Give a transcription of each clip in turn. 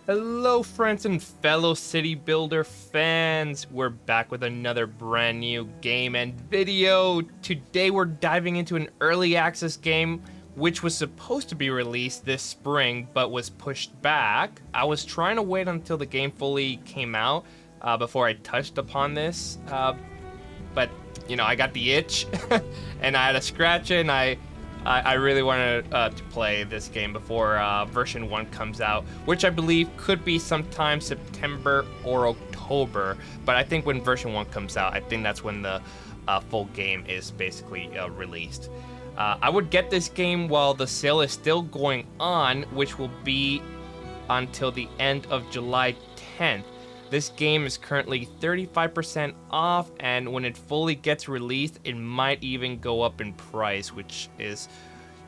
Hello friends and fellow city builder fans, we're back with another brand new game and video. Today we're diving into an early access game which was supposed to be released this spring but was pushed back. I was trying to wait until the game fully came out before I touched upon this, but you know, I got the itch and I had a scratch it, and I really wanted to play this game before version 1 comes out, which I believe could be sometime September or October. But I think when version 1 comes out, I think that's when the full game is basically released. I would get this game while the sale is still going on, which will be until the end of July 10th. This game is currently 35% off, and when it fully gets released, it might even go up in price, which is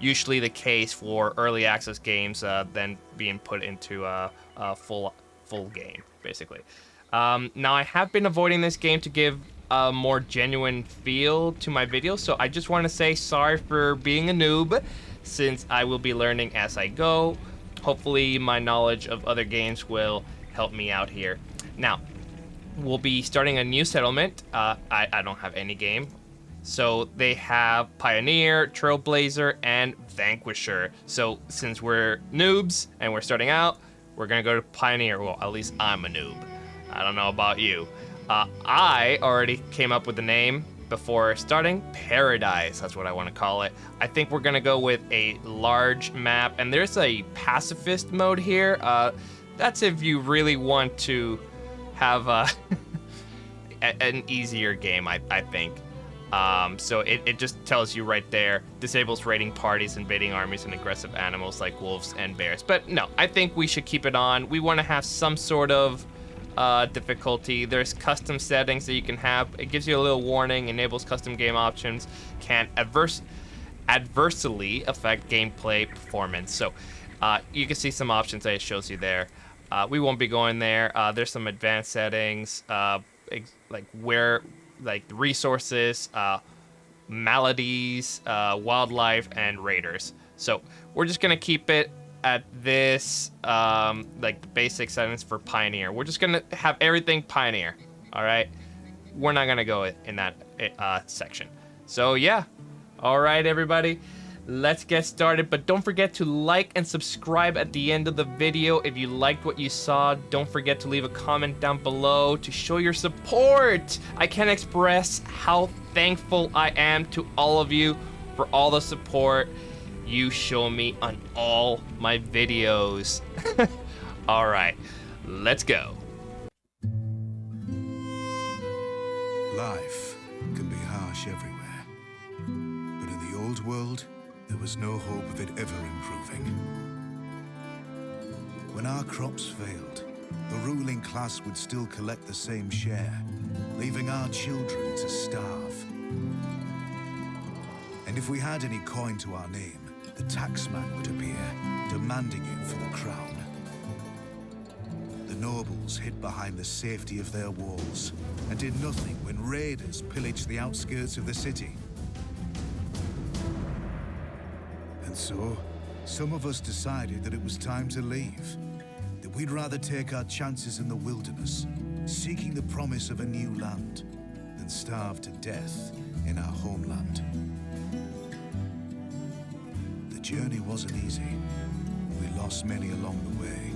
usually the case for early access games, then being put into a full game, basically. Now, I have been avoiding this game to give a more genuine feel to my videos, so I just want to say sorry for being a noob, since I will be learning as I go. Hopefully, my knowledge of other games will help me out here. Now, we'll be starting a new settlement. I don't have any game. So they have Pioneer, Trailblazer, and Vanquisher. So since we're noobs and we're starting out, we're gonna go to Pioneer. Well, at least I'm a noob. I don't know about you. I already came up with the name before starting. Paradise, that's what I want to call it. I think we're gonna go with a large map, and there's a pacifist mode here. That's if you really want to have an easier game, I think. So it just tells you right there, disables raiding parties, invading armies, and aggressive animals like wolves and bears. But no, I think we should keep it on. We want to have some sort of difficulty. There's custom settings that you can have. It gives you a little warning, enables custom game options, can adversely affect gameplay performance. So you can see some options that it shows you there. We won't be going there. There's some advanced settings, like resources, maladies, wildlife, and raiders. So we're just gonna keep it at this, like the basic settings for Pioneer. We're just gonna have everything Pioneer. All right, we're not gonna go in that section. So yeah, all right, everybody. Let's get started, but don't forget to like and subscribe at the end of the video. If you liked what you saw, don't forget to leave a comment down below to show your support. I can't express how thankful I am to all of you for all the support you show me on all my videos. All right, let's go. Life can be harsh everywhere, but in the old world, there was no hope of it ever improving. When our crops failed, the ruling class would still collect the same share, leaving our children to starve. And if we had any coin to our name, the taxman would appear, demanding it for the crown. The nobles hid behind the safety of their walls and did nothing when raiders pillaged the outskirts of the city. And so, some of us decided that it was time to leave, that we'd rather take our chances in the wilderness, seeking the promise of a new land, than starve to death in our homeland. The journey wasn't easy. We lost many along the way.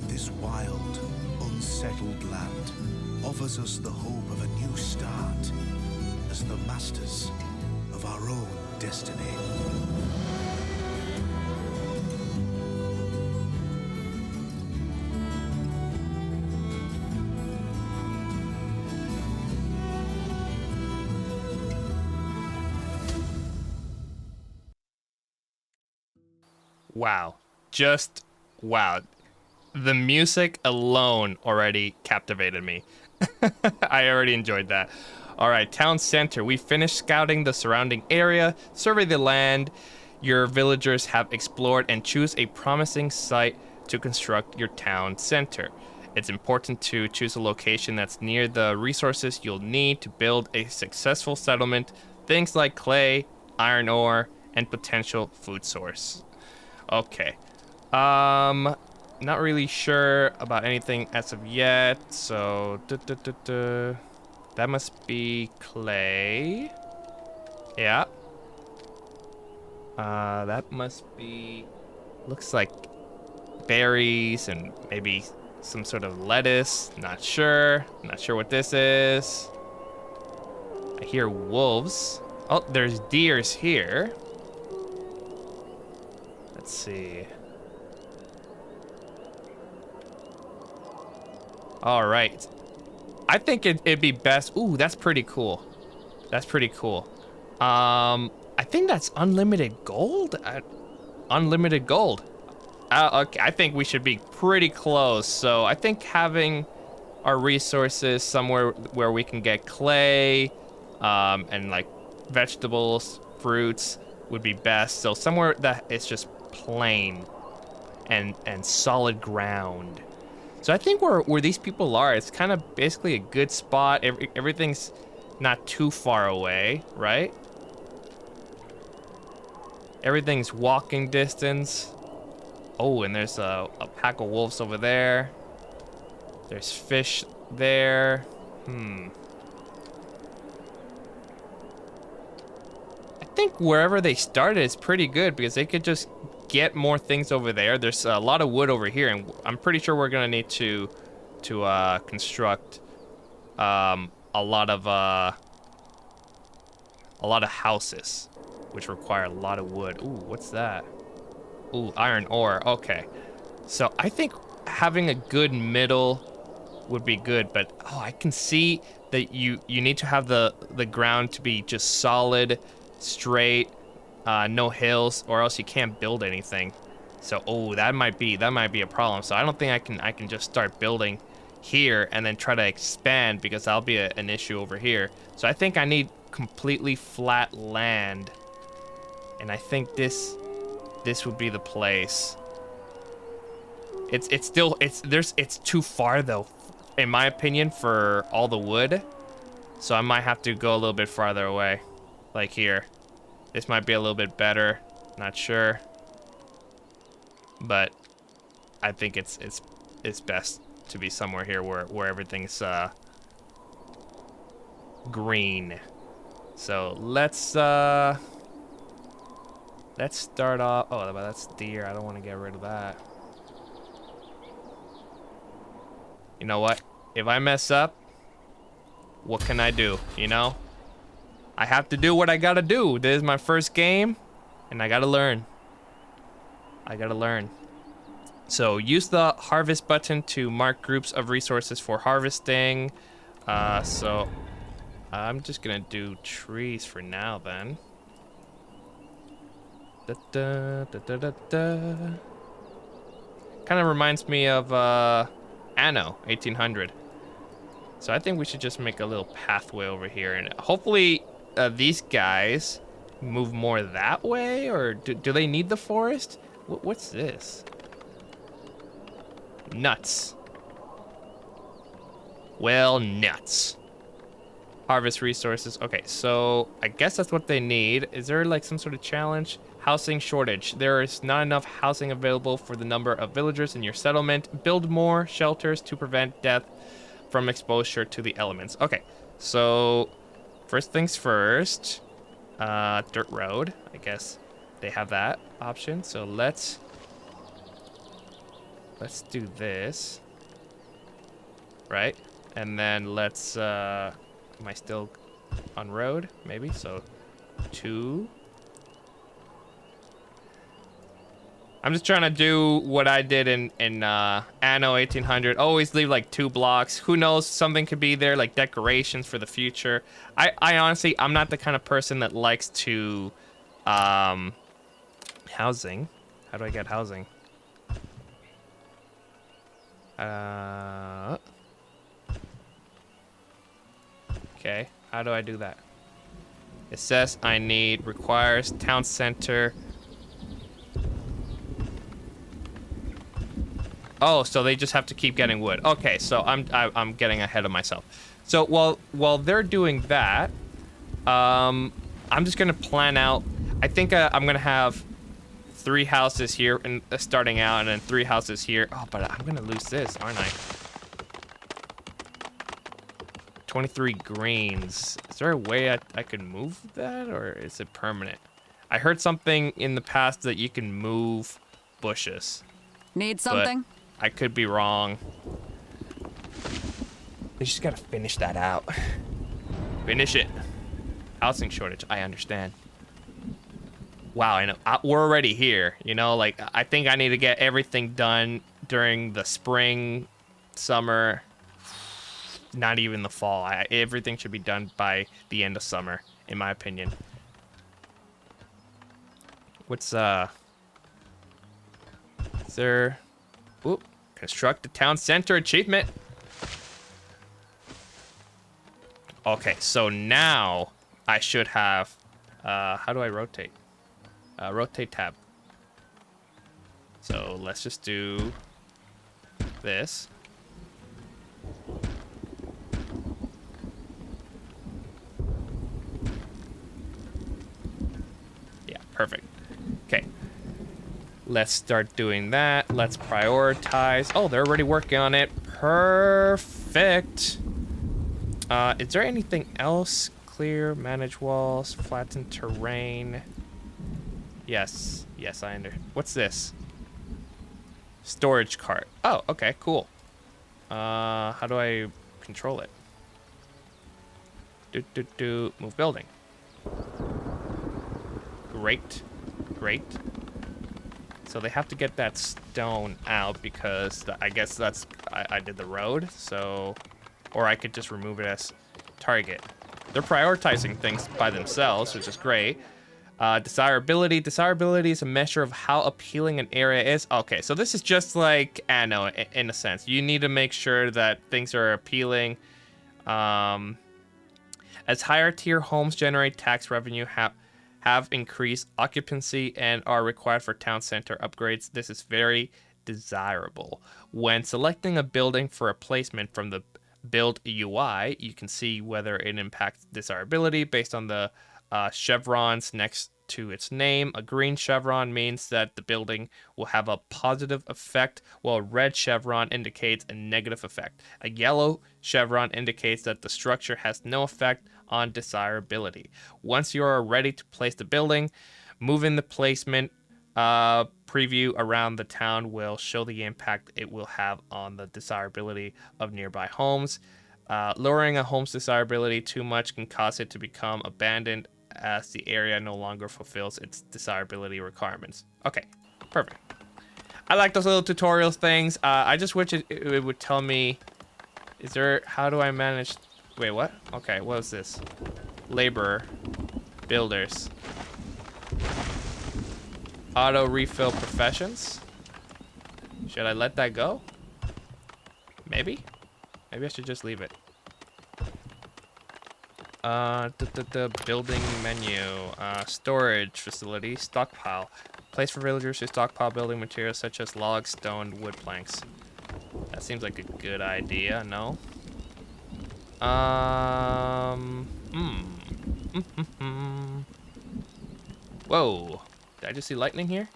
But this wild, unsettled land offers us the hope of a new start as the masters of our own destiny. Wow, just wow. The music alone already captivated me. I already enjoyed that. All right, town center. We finished scouting the surrounding area, survey the land your villagers have explored, and choose a promising site to construct your town center. It's important to choose a location that's near the resources you'll need to build a successful settlement, things like clay, iron ore, and potential food source. Okay. not really sure about anything as of yet. So that must be clay. Yeah. That must be, looks like berries and maybe some sort of lettuce. Not sure. Not sure what this is. I hear wolves. Oh, there's deers here. Let's see. All right. I think it'd be best. Ooh, that's pretty cool. That's pretty cool. I think that's unlimited gold. Unlimited gold. Okay, I think we should be pretty close. So I think having our resources somewhere where we can get clay, and like vegetables, fruits would be best. So somewhere that it's just plain and solid ground. So I think where these people are, it's kind of basically a good spot. Everything's not too far away, right? Everything's walking distance. Oh, and there's a pack of wolves over there. There's fish there. I think wherever they started is pretty good because they could just get more things over there. There's a lot of wood over here, and I'm pretty sure we're gonna need to construct a lot of houses, which require a lot of wood. Ooh, what's that? Ooh, iron ore. Okay, so I think having a good middle would be good, but oh, I can see that you need to have the ground to be just solid, straight, no hills, or else you can't build anything. So oh, that might be a problem. So I don't think I can just start building here and then try to expand, because that'll be an issue over here. So I think I need completely flat land, and I think this would be the place. It's too far though, in my opinion, for all the wood. So I might have to go a little bit farther away, like here. This might be a little bit better, not sure, but I think it's best to be somewhere here where everything's green. So let's start off. Oh, that's deer. I don't want to get rid of that. You know what? If I mess up, what can I do? You know? I have to do what I gotta do. This is my first game, and I gotta learn. So use the harvest button to mark groups of resources for harvesting. So I'm just gonna do trees for now then. Kind of reminds me of Anno 1800. So I think we should just make a little pathway over here, and hopefully these guys move more that way, or do they need the forest? What's this? Nuts. Well, nuts. Harvest resources. Okay, so I guess that's what they need. Is there like some sort of challenge? Housing shortage. There is not enough housing available for the number of villagers in your settlement. Build more shelters to prevent death from exposure to the elements. Okay, so first things first, dirt road. I guess they have that option. So let's do this, right? And then let's, am I still on road? Maybe, so 2. I'm just trying to do what I did in Anno 1800. Always leave like 2 blocks. Who knows, something could be there, like decorations for the future. I honestly, I'm not the kind of person that likes to, housing. How do I get housing? Okay, how do I do that? It says requires town center. Oh, so they just have to keep getting wood. Okay, so I'm getting ahead of myself. So while they're doing that, I'm just gonna plan out. I think I'm gonna have 3 houses here and starting out, and then 3 houses here. Oh, but I'm gonna lose this, aren't I? 23 greens. Is there a way I could move that, or is it permanent? I heard something in the past that you can move bushes. Need something? But I could be wrong. You just gotta finish that out. Finish it. Housing shortage, I understand. Wow, I know. We're already here, you know? Like, I think I need to get everything done during the spring, summer, not even the fall. Everything should be done by the end of summer, in my opinion. What's, is there... Oop. Construct the town center achievement. Okay, so now I should have... how do I rotate? Rotate tab. So let's just do this. Yeah, perfect. Okay. Let's start doing that. Let's prioritize. Oh, they're already working on it. Perfect. Is there anything else? Clear, manage walls, flatten terrain. Yes, yes, I understand. What's this? Storage cart. Oh, okay, cool. How do I control it? Move building. Great, great. So they have to get that stone out because I guess that's, I did the road, so, or I could just remove it as target. They're prioritizing things by themselves, which is great. Desirability. Desirability is a measure of how appealing an area is. Okay, so this is just like Anno in a sense. You need to make sure that things are appealing. As higher tier homes generate tax revenue, have increased occupancy, and are required for town center upgrades, this is very desirable. When selecting a building for a placement from the build UI, you can see whether it impacts desirability based on the chevrons next to its name. A green chevron means that the building will have a positive effect, while a red chevron indicates a negative effect. A yellow chevron indicates that the structure has no effect on desirability. Once you are ready to place the building, moving the placement preview around the town will show the impact it will have on the desirability of nearby homes. Lowering a home's desirability too much can cause it to become abandoned as the area no longer fulfills its desirability requirements. Okay, perfect. I like those little tutorials things. I just wish it would tell me, is there, how do I manage, wait, what? Okay, what is this? Laborer, builders. Auto refill professions. Should I let that go? Maybe? Maybe I should just leave it. The building menu. Storage facility. Stockpile. Place for villagers who stockpile building materials such as logs, stone, wood planks. That seems like a good idea, no? Whoa. Did I just see lightning here?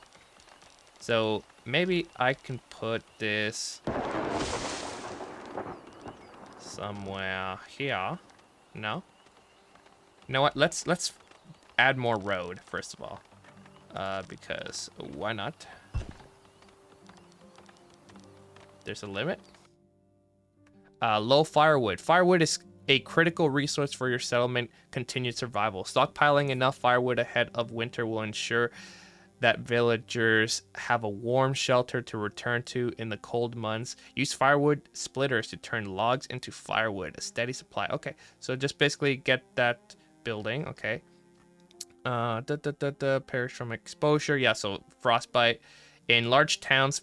So maybe I can put this somewhere here. No? You know what? Let's add more road first of all, because why not? There's a limit. Low firewood. Firewood is a critical resource for your settlement continued survival. Stockpiling enough firewood ahead of winter will ensure that villagers have a warm shelter to return to in the cold months. Use firewood splitters to turn logs into firewood. A steady supply. Okay, so just basically get that building. Okay. Perish from exposure. Yeah, so frostbite. In large towns,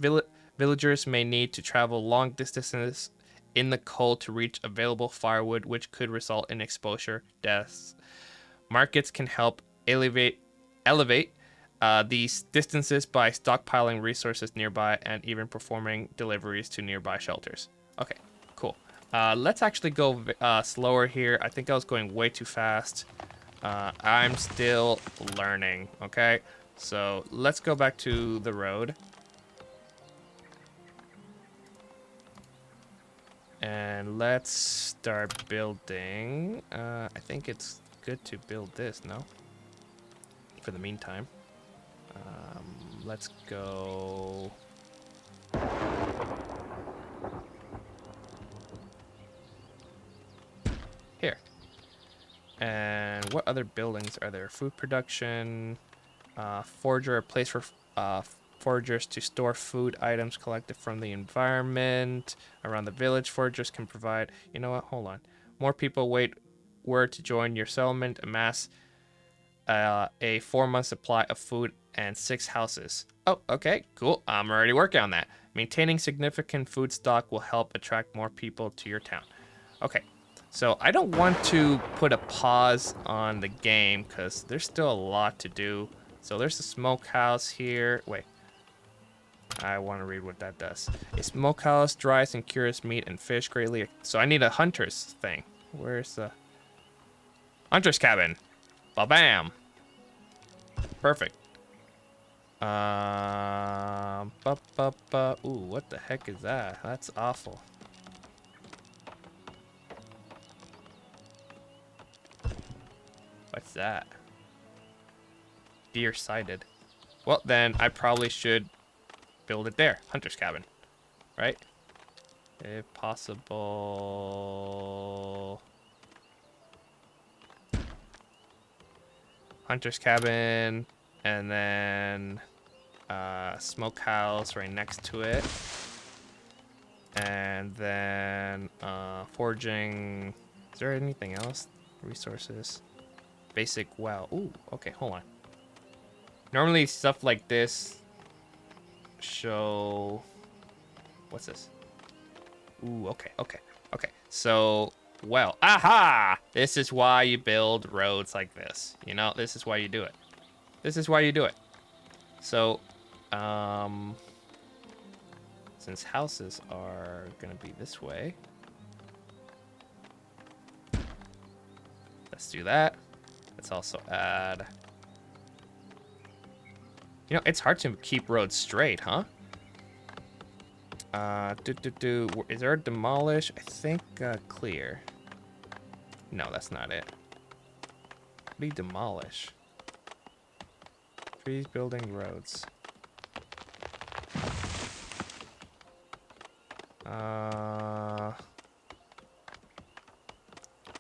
villagers may need to travel long distances in the cold to reach available firewood, which could result in exposure deaths. Markets can help elevate these distances by stockpiling resources nearby and even performing deliveries to nearby shelters. Okay, cool. Let's actually go slower here. I think I was going way too fast. I'm still learning, okay? So let's go back to the road. And let's start building. I think it's good to build this, no? For the meantime. Let's go. Here. And what other buildings are there? Food production, forager, a place for foragers to store food items collected from the environment around the village. Foragers can provide, you know what, hold on. More people wait word to join your settlement. Amass a 4-month supply of food and 6 houses. Oh, okay, cool. I'm already working on that. Maintaining significant food stock will help attract more people to your town. Okay, so I don't want to put a pause on the game because there's still a lot to do. So there's a smokehouse here. Wait, I want to read what that does. A smokehouse dries and cures meat and fish greatly. So I need a hunter's thing. Where's the hunter's cabin? Ba-bam. Perfect. Ooh, what the heck is that? That's awful. What's that? Deer sighted. Well, then I probably should build it there. Hunter's cabin. Right? If possible. Hunter's cabin. And then smokehouse right next to it. And then foraging. Is there anything else? Resources. Basic well. Ooh, okay, hold on. Normally stuff like this show. What's this? Ooh, okay. So, well, aha! This is why you build roads like this. You know, this is why you do it. So, since houses are gonna be this way, let's do that. Let's also add. You know, it's hard to keep roads straight, huh? Is there a demolish? I think clear. No, that's not it. What do you demolish? Trees, building, roads.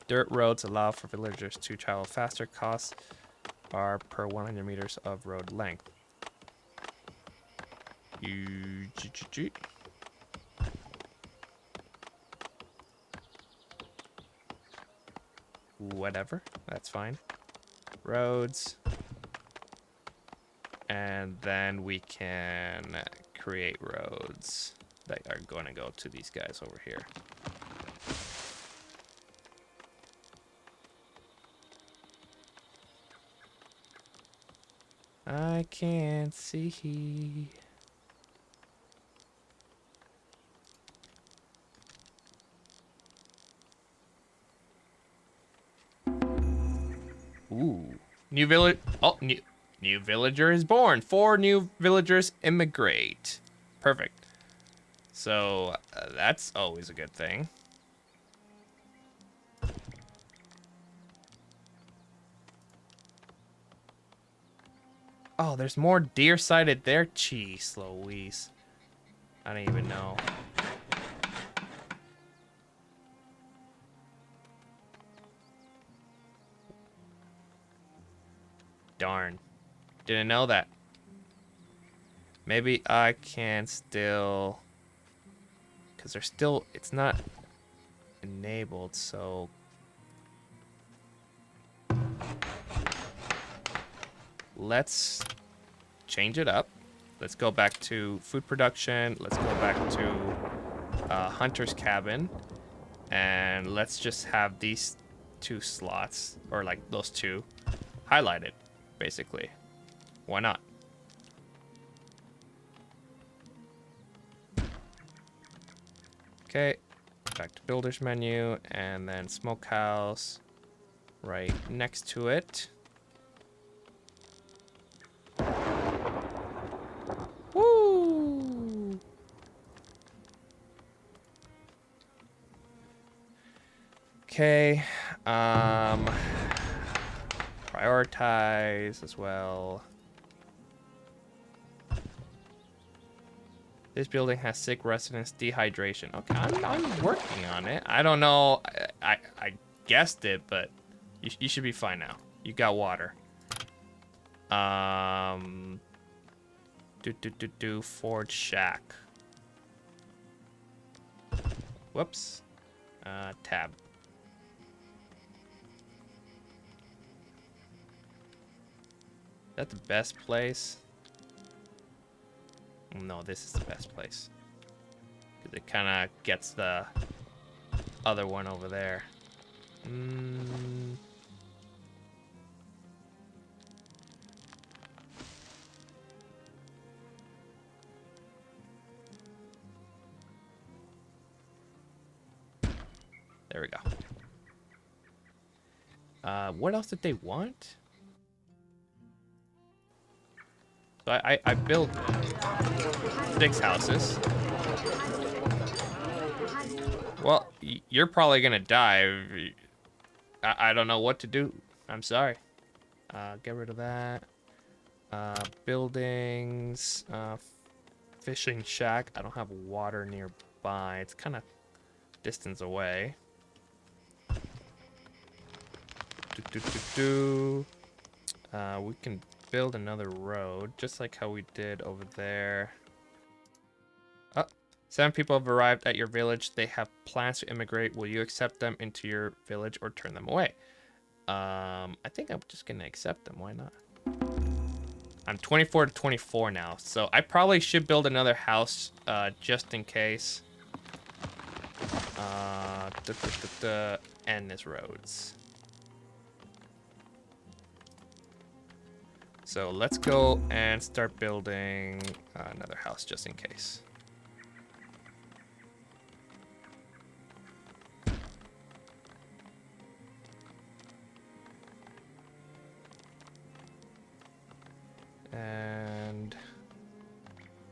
Dirt roads allow for villagers to travel faster. Costs are per 100 meters of road length. Whatever, that's fine. Roads. And then we can create roads that are going to go to these guys over here. I can't see. Ooh, new village. Oh, new villager is born. 4 new villagers immigrate. Perfect. So that's always a good thing. Oh, there's more deer sighted there. Jeez Louise. I don't even know. Darn. Didn't know that. Maybe I can still... Because they're still... It's not enabled, so... Let's change it up. Let's go back to food production. Let's go back to hunter's cabin. And let's just have these 2 slots, or like those 2, highlighted, basically. Why not? Okay, back to builder's menu, and then smokehouse right next to it. Okay. Prioritize as well. This building has sick residents, dehydration. Okay, I'm working on it. I don't know. I guessed it, but you should be fine now. You got water. Forge shack. Whoops. Tab. Is that the best place? No, this is the best place. Because it kind of gets the other one over there. There we go. What else did they want? So I built 6 houses. Well, you're probably gonna die. I don't know what to do. I'm sorry. Get rid of that. Buildings. Fishing shack. I don't have water nearby. It's kind of distance away. We can build another road, just like how we did over there. Oh, 7 people have arrived at your village. They have plans to immigrate. Will you accept them into your village or turn them away? I think I'm just gonna accept them. Why not? I'm 24 to 24 now, so I probably should build another house just in case. And this roads. So let's go and start building another house just in case. And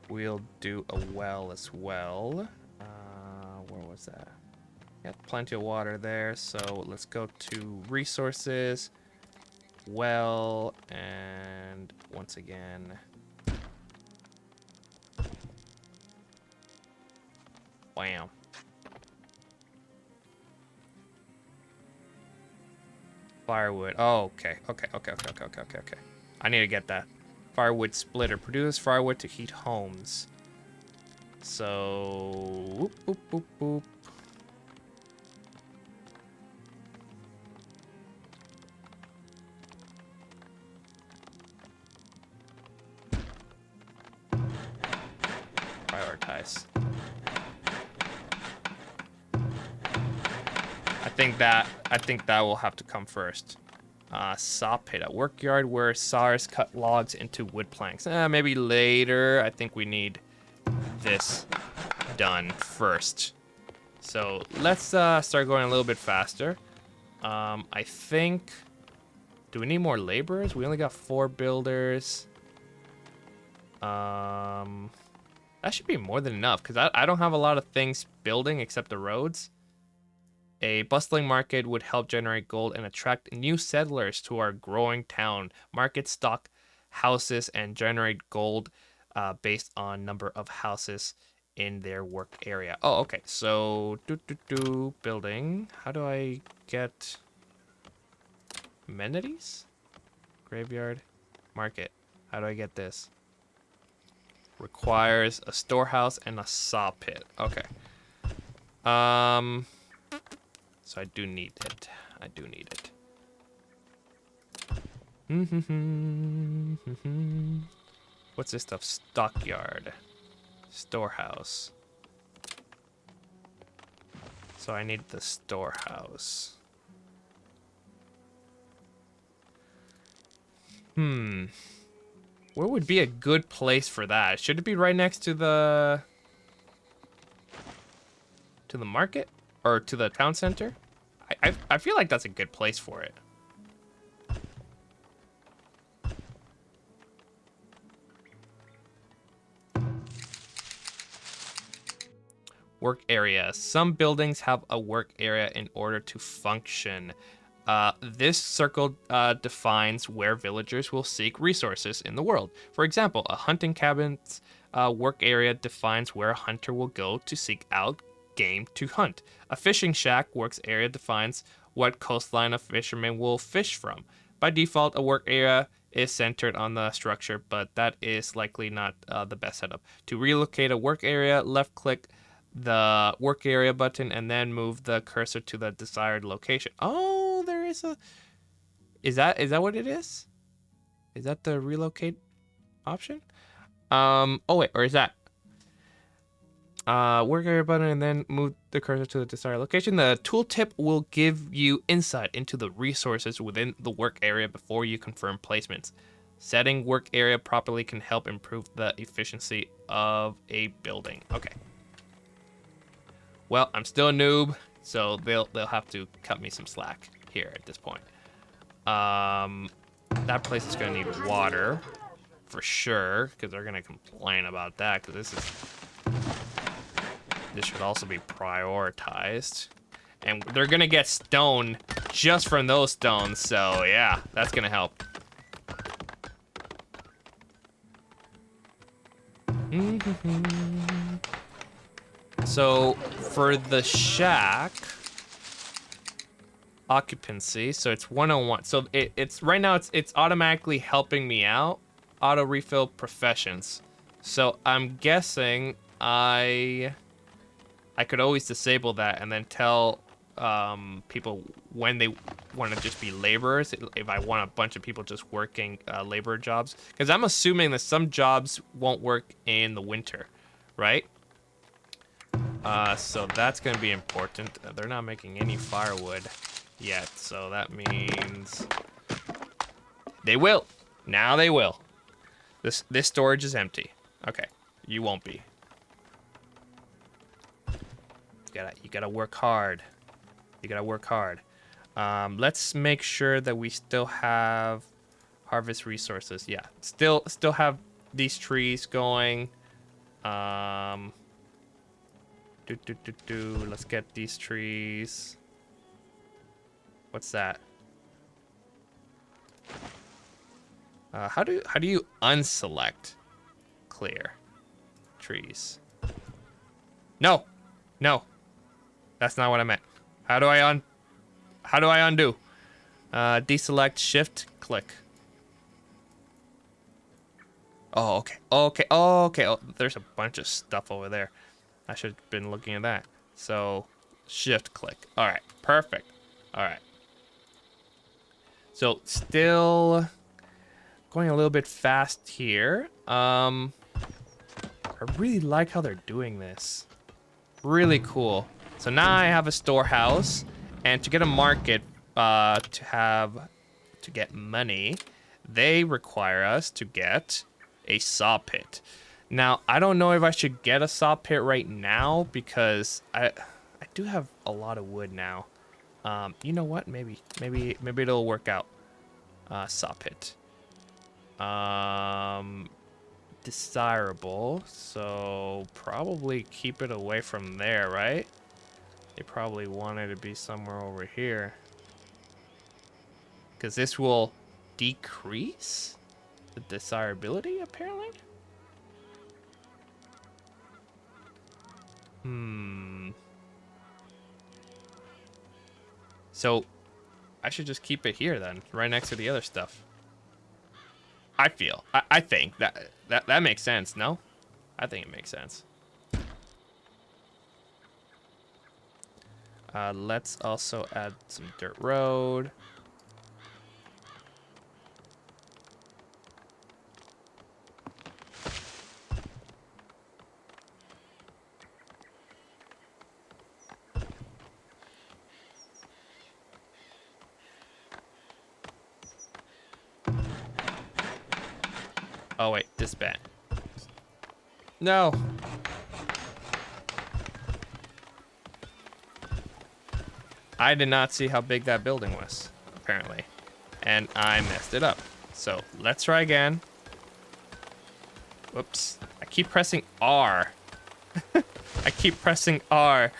we'll do a well as well. Where was that? Got plenty of water there, so let's go to resources. Well, and once again, wow. Firewood. Oh, okay. Okay. I need to get that. Firewood splitter. Produce firewood to heat homes. So, whoop, boop, boop, boop. Prioritize. I think that will have to come first. Saw pit, a workyard where sawyers cut logs into wood planks. Maybe later. I think we need this done first. So let's start going a little bit faster. I think. Do we need more laborers? We only got 4 builders. That should be more than enough because I don't have a lot of things building except the roads. A bustling market would help generate gold and attract new settlers to our growing town. Markets stock houses and generate gold based on number of houses in their work area. Oh, okay. So, building. How do I get amenities? Graveyard, market. How do I get this? Requires a storehouse and a saw pit. Okay. So I do need it. What's this stuff? Stockyard. Storehouse. So I need the storehouse. Where would be a good place for that? Should it be right next to the market or to the town center? I feel like that's a good place for it. Work area. Some buildings have a work area in order to function. This circle defines where villagers will seek resources in the world. For example, a hunting cabin's work area defines where a hunter will go to seek out game to hunt. A fishing shack works area defines what coastline a fisherman will fish from. By default, a work area is centered on the structure, but that is likely not the best setup. To relocate a work area, left-click the work area button and then move the cursor to the desired location. Oh, there is a... Is that what it is? Is that the relocate option? Oh wait, or is that work area button and then move the cursor to the desired location? The tooltip will give you insight into the resources within the work area before you confirm placements. Setting work area properly can help improve the efficiency of a building. Okay. Well, I'm still a noob, so they'll have to cut me some slack here at this point. That place is gonna need water for sure, because they're gonna complain about that. Because this should also be prioritized, and they're gonna get stone just from those stones. So yeah, that's gonna help. So for the shack occupancy, so it's 101. So it's right now it's automatically helping me out. Auto refill professions. So I'm guessing I could always disable that and then tell people when they want to just be laborers, if I want a bunch of people just working labor jobs, because I'm assuming that some jobs won't work in the winter, right? So that's going to be important. They're not making any firewood yet, so that means they will. Now they will. This storage is empty. Okay, you won't be. You gotta work hard. You gotta work hard. Let's make sure that we still have harvest resources. Yeah, still have these trees going. Let's get these trees. What's that? How do you unselect clear trees? No, that's not what I meant. How do I undo? Deselect, shift, click. Oh, okay. Oh, there's a bunch of stuff over there. I should have been looking at that. So, shift click. All right, perfect. All right. So, still going a little bit fast here. I really like how they're doing this. Really cool. So now I have a storehouse, and to get a market, to get money, they require us to get a saw pit. Now, I don't know if I should get a saw pit right now because I do have a lot of wood now. You know what? Maybe it'll work out. Saw pit. Desirable. So probably keep it away from there, right? They probably want it to be somewhere over here. Because this will decrease the desirability, apparently. So I should just keep it here then, right next to the other stuff. I think that makes sense, no? I think it makes sense. Let's also add some dirt road. Oh wait, disband. No. I did not see how big that building was, apparently. And I messed it up. So let's try again. Whoops. I keep pressing R. I keep pressing R.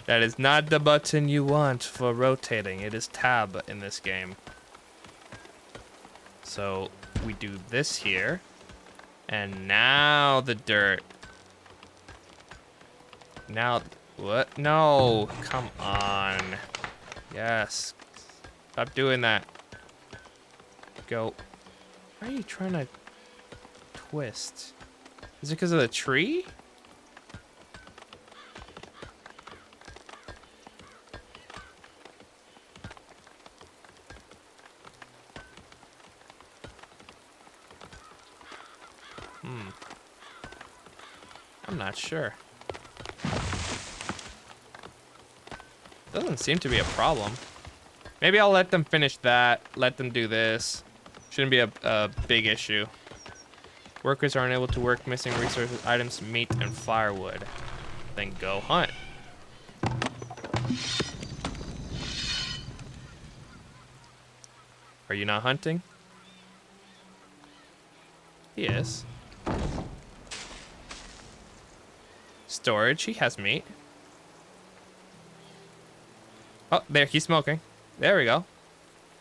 That is not the button you want for rotating. It is tab in this game. So we do this here. And now the dirt. Now, what? No, come on. Yes. Stop doing that. Go. Why are you trying to twist? Is it because of the tree? I'm not sure. Doesn't seem to be a problem. Maybe I'll let them finish that. Let them do this. Shouldn't be a big issue. Workers are unable to work missing resources, items, meat, and firewood. Then go hunt. Are you not hunting? He is. Storage, he has meat. Oh, there, he's smoking. There we go.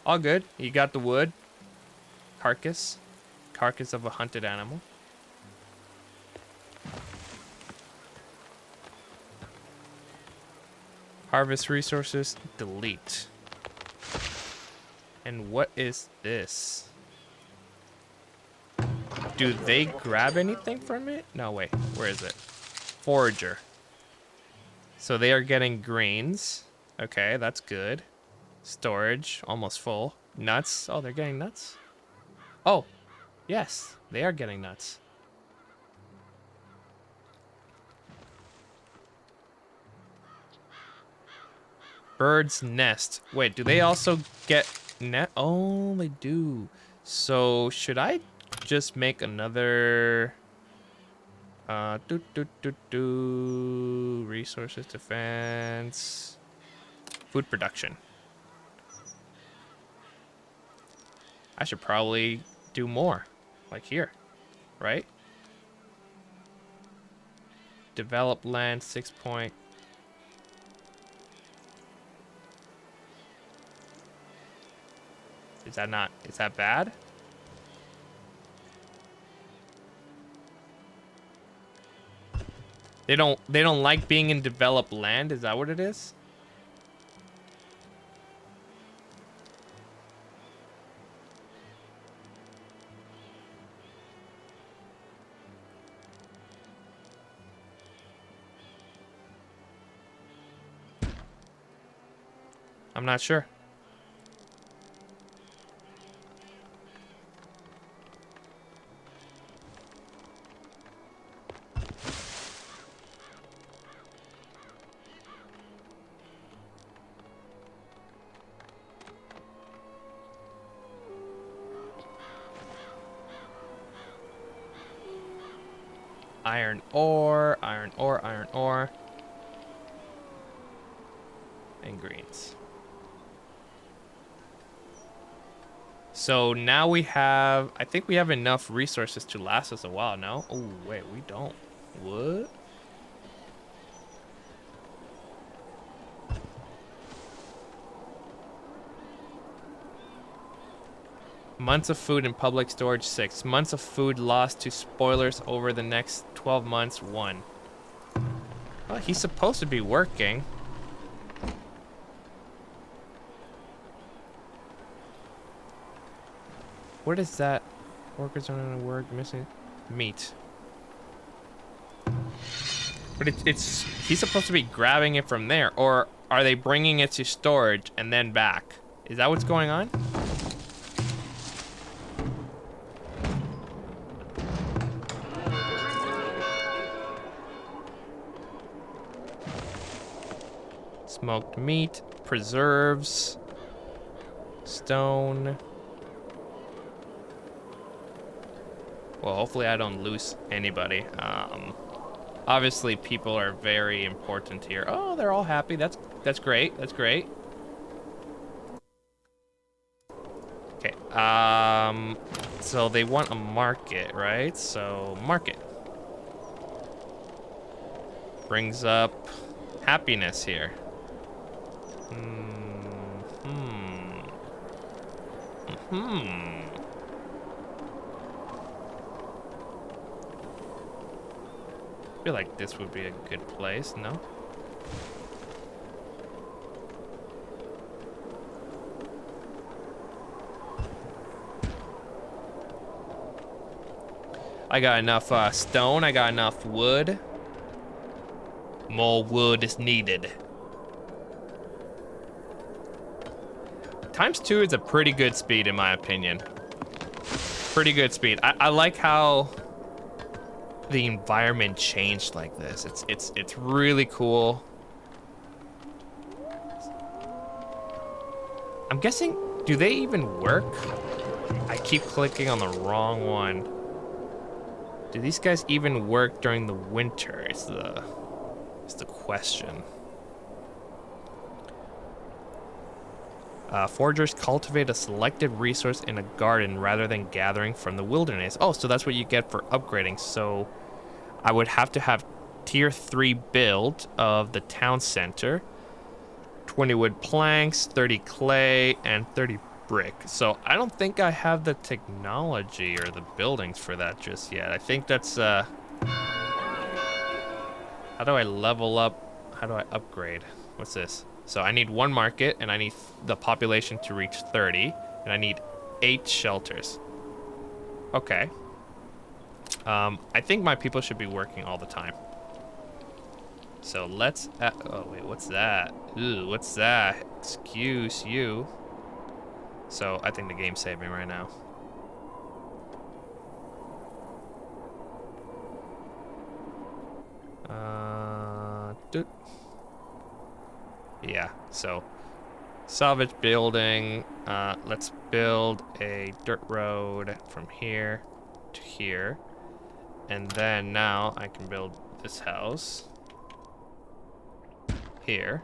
All good. You got the wood. Carcass. Carcass of a hunted animal. Harvest resources, delete. And what is this? Do they grab anything from it? No, wait, where is it? Forager. So they are getting greens. Okay, that's good. Storage, almost full. Nuts. Oh, they're getting nuts? Oh, yes, they are getting nuts. Bird's nest. Wait, do they also get net? Oh, they do. So should I just make another resources, defense, food production? I should probably do more, like here, right? Develop land, 6 point. Is that bad? They don't like being in developed land, is that what it is? I'm not sure. Iron ore, iron ore, iron ore. And greens. So now we have, I think we have enough resources to last us a while, no? Oh, wait, we don't. What? Months of food in public storage, 6. Months of food lost to spoilers over the next 12 months, 1. Well, he's supposed to be working. What is that? Workers aren't gonna work, missing meat. But it's he's supposed to be grabbing it from there, or are they bringing it to storage and then back? Is that what's going on? Smoked meat, preserves, stone. Well, hopefully I don't lose anybody. Obviously people are very important here. Oh, they're all happy. That's great. That's great. Okay. So they want a market, right? So market. brings up happiness here. I feel like this would be a good place, no? I got enough stone, I got enough wood. More wood is needed. ×2 is a pretty good speed in my opinion. Pretty good speed. I like how the environment changed like this. It's really cool. I'm guessing, do they even work? I keep clicking on the wrong one. Do these guys even work during the winter? Is the question. Foragers cultivate a selected resource in a garden rather than gathering from the wilderness. Oh, so that's what you get for upgrading. So I would have to have tier 3 build of the town center. 20 wood planks, 30 clay, and 30 brick. So I don't think I have the technology or the buildings for that just yet. I think that's how do I level up? How do I upgrade? What's this? So I need 1 market and I need the population to reach 30 and I need 8 shelters. Okay. I think my people should be working all the time. So let's oh wait, what's that? Ooh, what's that? Excuse you. So I think the game's saving right now. Yeah, so salvage building. Let's build a dirt road from here to here. And then now I can build this house here.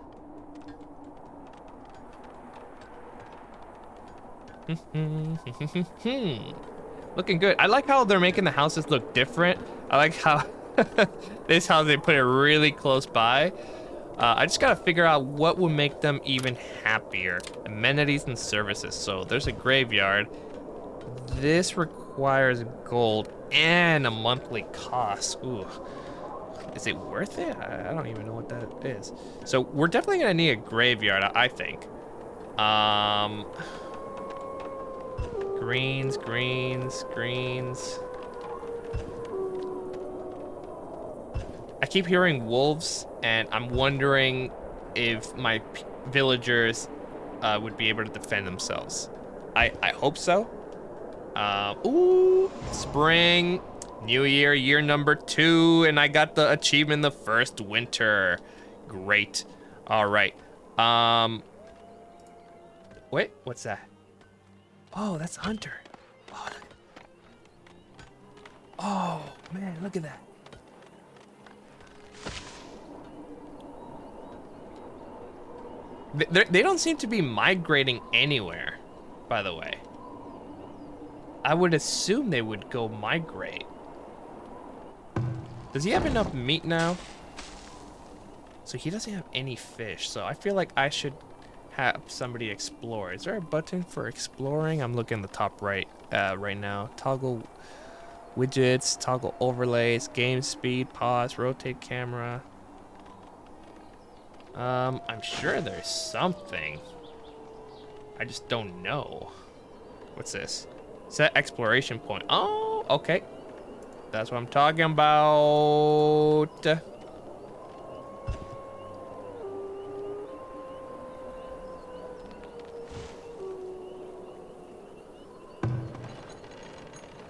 Looking good. I like how they're making the houses look different. I like how this house, they put it really close by. I just gotta figure out what would make them even happier. Amenities and services. So there's a graveyard. This requires gold and a monthly cost. Ooh. Is it worth it? I don't even know what that is. So we're definitely gonna need a graveyard, I think. Greens. I keep hearing wolves, and I'm wondering if my villagers would be able to defend themselves. I hope so. Ooh, spring, new year, year number 2, and I got the achievement the first winter. Great. All right. Wait, what's that? Oh, that's Hunter. Oh, man, look at that. They don't seem to be migrating anywhere, by the way. I would assume they would go migrate. Does he have enough meat now? So he doesn't have any fish, so I feel like I should have somebody explore. Is there a button for exploring? I'm looking the top right right now. Toggle widgets, toggle overlays, game speed, pause, rotate camera. I'm sure there's something. I just don't know. What's this? Set exploration point. Oh, okay. That's what I'm talking about.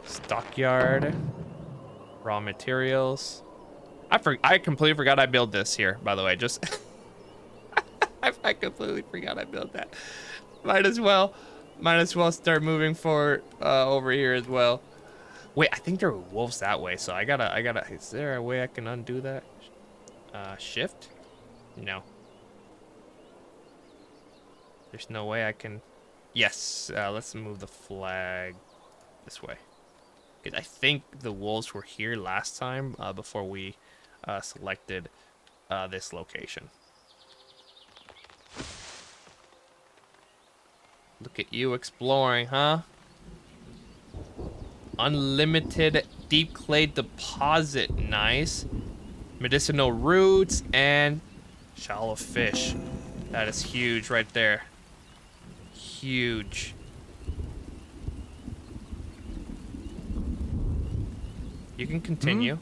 Stockyard. Raw materials. I completely forgot I built this here, by the way. Just I completely forgot I built that. Might as well start moving forward over here as well. Wait, I think there are wolves that way, so I gotta, is there a way I can undo that? Shift? No. There's no way I can, yes, let's move the flag this way. Because I think the wolves were here last time, before we selected this location. Look at you exploring, huh? Unlimited deep clay deposit. Nice. Medicinal roots and shallow fish. That is huge right there. Huge. You can continue.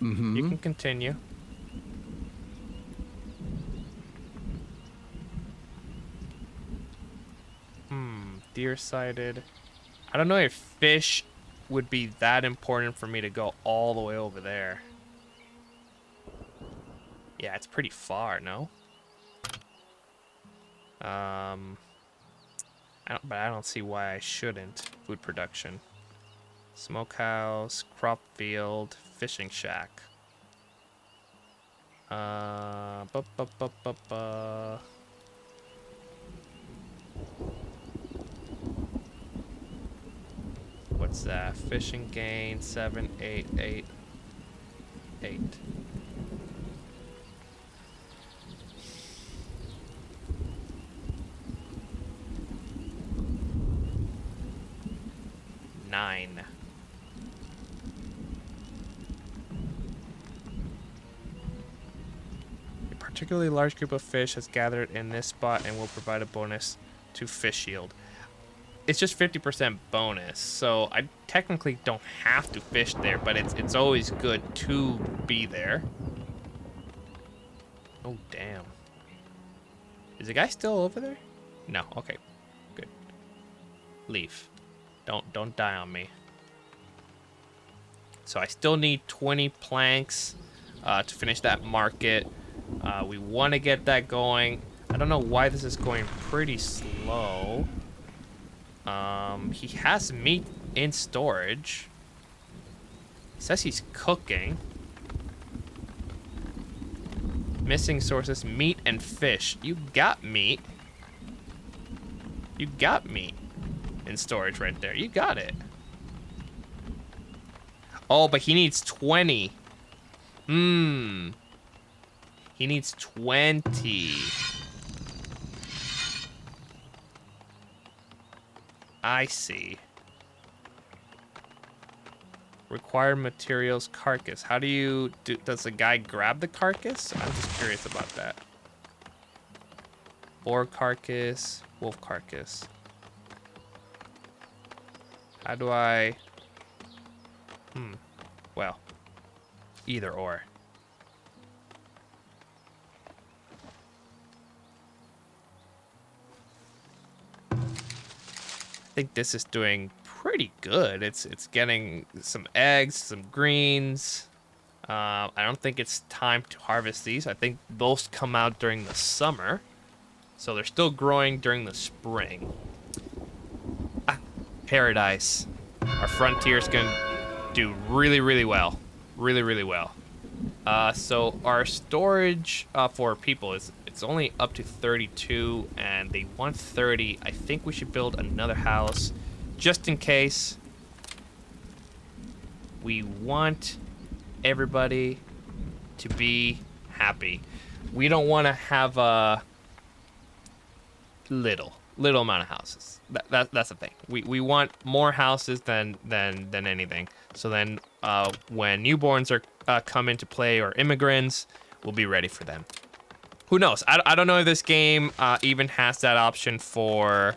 Mm-hmm. You can continue. Deer-sided. I don't know if fish would be that important for me to go all the way over there. Yeah, it's pretty far, no? But I don't see why I shouldn't. Food production. Smokehouse, crop field, fishing shack. Bu- bu- bu- bu- bu. What's that? Fishing gain 7, 8, 8, 8. Nine. A particularly large group of fish has gathered in this spot and will provide a bonus to fish yield. It's just 50% bonus, so I technically don't have to fish there, but it's always good to be there. Oh damn. Is the guy still over there? No, okay. Good. Leave. Don't die on me. So I still need 20 planks to finish that market. We want to get that going. I don't know why this is going pretty slow. He has meat in storage. He says he's cooking. Missing sources, meat and fish. You got meat. You got meat in storage right there. You got it. Oh, but he needs 20. He needs 20. I see. Required materials, carcass. How do you do? Does the guy grab the carcass? I'm just curious about that. Boar carcass, wolf carcass. How do I? Well, either or. I think this is doing pretty good. It's getting some eggs, some greens. I don't think it's time to harvest these. I think those come out during the summer. So they're still growing during the spring. Paradise. Our frontier's gonna do really, really well. Really, really well. So our storage for people is it's only up to 32 and they want 30. I think we should build another house just in case. We want everybody to be happy. We don't want to have a little amount of houses. That's the thing. We want more houses than anything. So then when newborns are come into play or immigrants, we'll be ready for them. Who knows? I don't know if this game even has that option for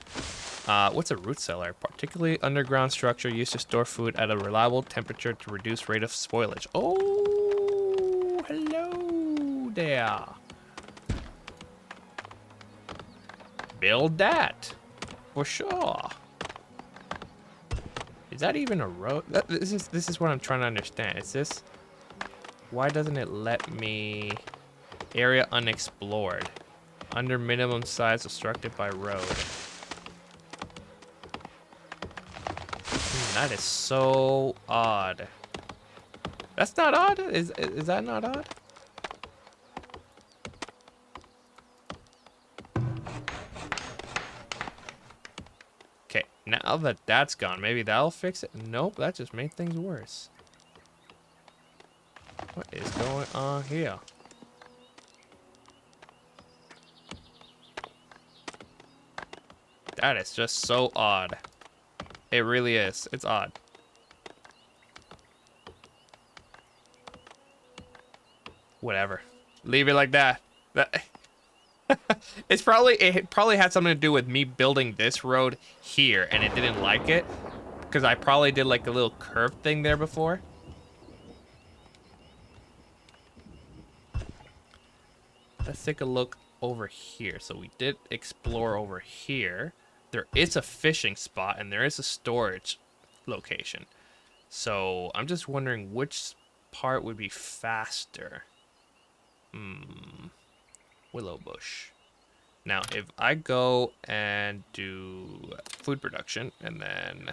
what's a root cellar? Particularly underground structure used to store food at a reliable temperature to reduce rate of spoilage. Oh, hello there. Build that for sure. Is that even a road? This is what I'm trying to understand. Is this? Why doesn't it let me? Area unexplored. Under minimum size obstructed by road. That is so odd. That's not odd? Is that not odd? Okay, now that that's gone, maybe that'll fix it. Nope, that just made things worse. What is going on here? That is just so odd. It really is. It's odd. Whatever. Leave it like that. It probably had something to do with me building this road here and it didn't like it. Because I probably did like a little curve thing there before. Let's take a look over here. So we did explore over here. There is a fishing spot and there is a storage location. So I'm just wondering which part would be faster. Willow bush. Now, if I go and do food production and then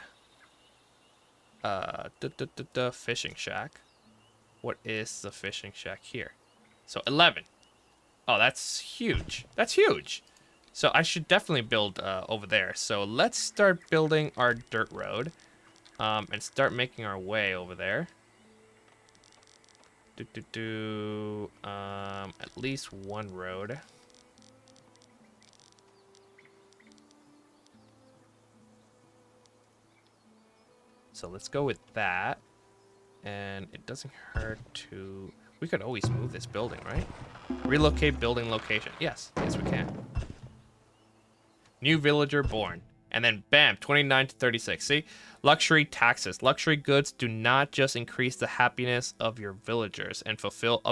fishing shack. What is the fishing shack here? So 11. Oh, that's huge. That's huge. So I should definitely build over there. So let's start building our dirt road and start making our way over there. At least one road. So let's go with that. And it doesn't hurt to... We could always move this building, right? Relocate building location. Yes, yes we can. New villager born. And then bam, 29 to 36. See? Luxury taxes. Luxury goods do not just increase the happiness of your villagers and fulfill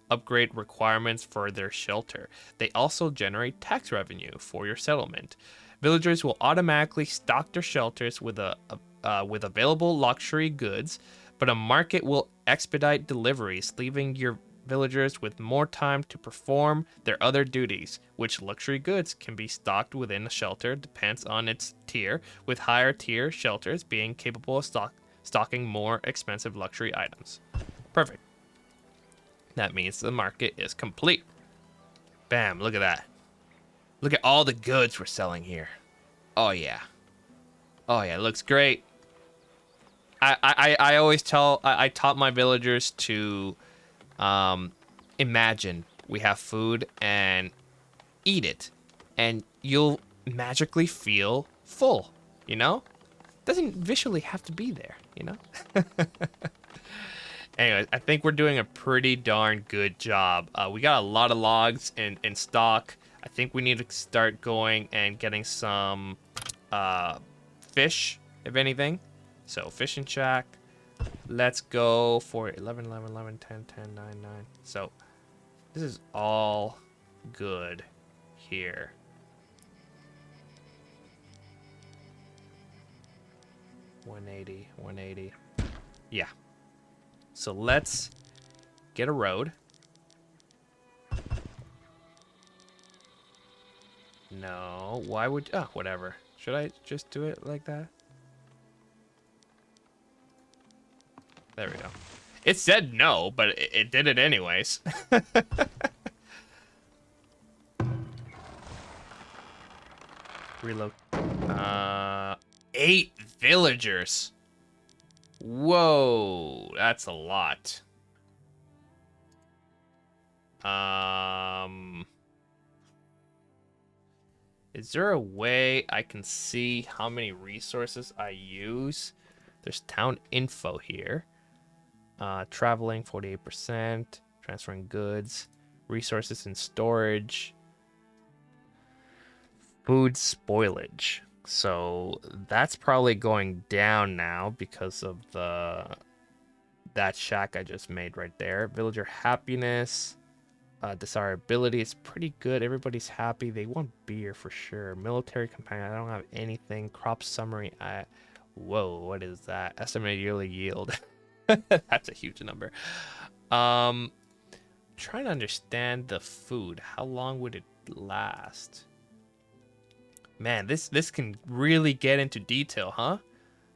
upgrade requirements for their shelter. They also generate tax revenue for your settlement. Villagers will automatically stock their shelters with available luxury goods, but a market will expedite deliveries, leaving your villagers with more time to perform their other duties. Which luxury goods can be stocked within a shelter depends on its tier, with higher tier shelters being capable of stocking more expensive luxury items. Perfect. That means the market is complete. Bam, look at that. Look at all the goods we're selling here. Oh yeah. Oh yeah, it looks great. I always I taught my villagers to imagine we have food and eat it, and you'll magically feel full, you know? Doesn't visually have to be there, you know? Anyways, I think we're doing a pretty darn good job. We got a lot of logs in stock. I think we need to start going and getting some fish, if anything. So fishing shack. Let's go for 11, 11, 11, 10, 10, 9, 9. So this is all good here. $180, $180. Yeah. So let's get a road. No, why would... Oh, whatever. Should I just do it like that? There we go. It said no, but it did it anyways. Reload. 8 villagers. Whoa, that's a lot. Is there a way I can see how many resources I use? There's town info here. Traveling 48%, transferring goods, resources in storage, food spoilage. So that's probably going down now because of that shack I just made right there. Villager happiness, desirability is pretty good. Everybody's happy. They want beer for sure. Military companion, I don't have anything. Crop summary, whoa, what is that? Estimated yearly yield. That's a huge number. Trying to understand the food. How long would it last? Man, this can really get into detail, huh?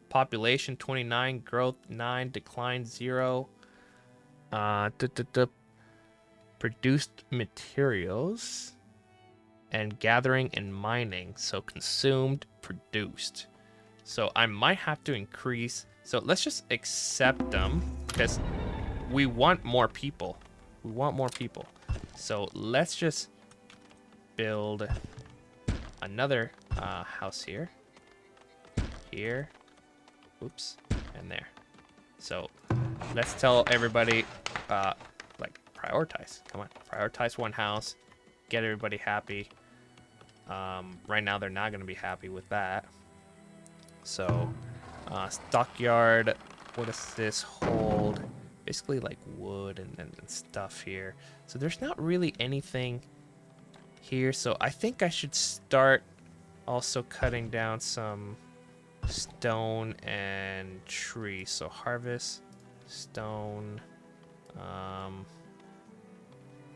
Population 29, growth 9, decline 0. Produced materials and gathering and mining. So consumed, produced. So I might have to increase. So let's just accept them because we want more people. We want more people. So let's just build another house here. Here. Oops. And there. So let's tell everybody, like, prioritize. Come on, prioritize one house. Get everybody happy. Right now, they're not going to be happy with that. So, stockyard. What does this hold? Basically, like wood and stuff here. So there's not really anything here. So I think I should start also cutting down some stone and tree. So harvest stone.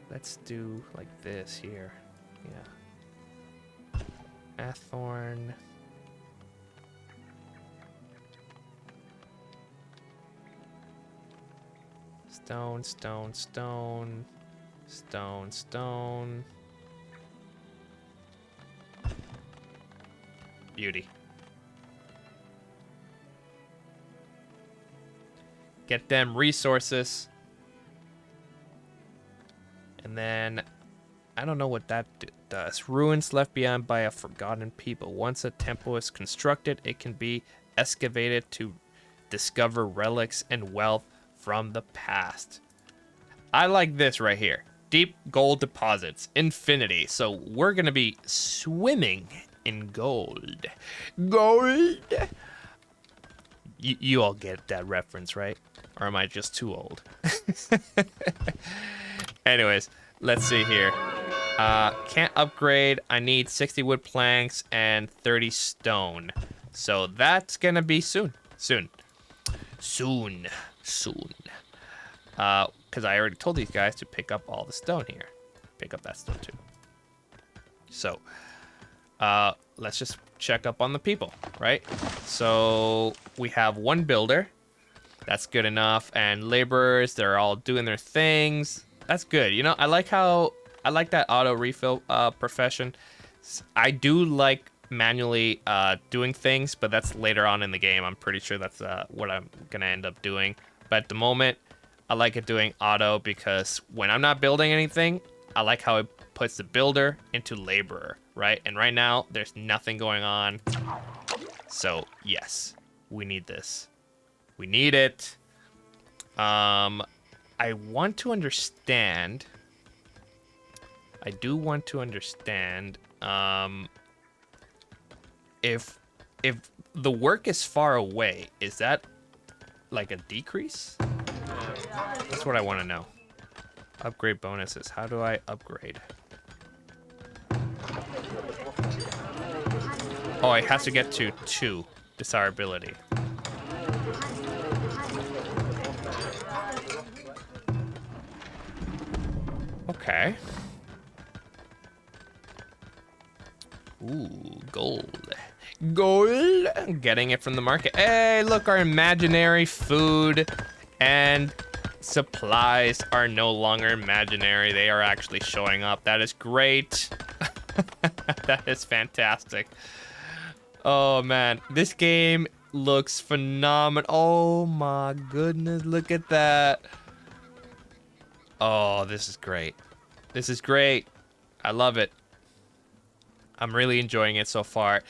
Let's do like this here. Yeah. Athorn. Stone, stone, stone. Stone, stone. Beauty. Get them resources. And then, I don't know what that does. Ruins left behind by a forgotten people. Once a temple is constructed, it can be excavated to discover relics and wealth from the past. I like this right here. Deep gold deposits. Infinity. So we're going to be swimming in gold. Gold! You all get that reference, right? Or am I just too old? Anyways, let's see here. Can't upgrade. I need 60 wood planks and 30 stone. So that's gonna be soon. Soon. Because I already told these guys to pick up all the stone here. Pick up that stone too. So, let's just check up on the people, right? So we have one builder. That's good enough. And laborers, they're all doing their things. That's good. You know, I like that auto refill profession. I do like manually doing things, but that's later on in the game. I'm pretty sure that's what I'm gonna end up doing. But at the moment, I like it doing auto because when I'm not building anything, I like how it puts the builder into laborer, right? And right now, there's nothing going on. So yes, we need this. We need it. I want to understand. I do want to understand if the work is far away, is that like a decrease? That's what I want to know. Upgrade bonuses. How do I upgrade? Oh, it has to get to 2 desirability. Okay. Ooh, gold. Gold! I'm getting it from the market. Hey, look, our imaginary food and supplies are no longer imaginary. They are actually showing up. That is great. That is fantastic. Oh, man. This game looks phenomenal. Oh, my goodness. Look at that. Oh, this is great. This is great. I love it. I'm really enjoying it so far.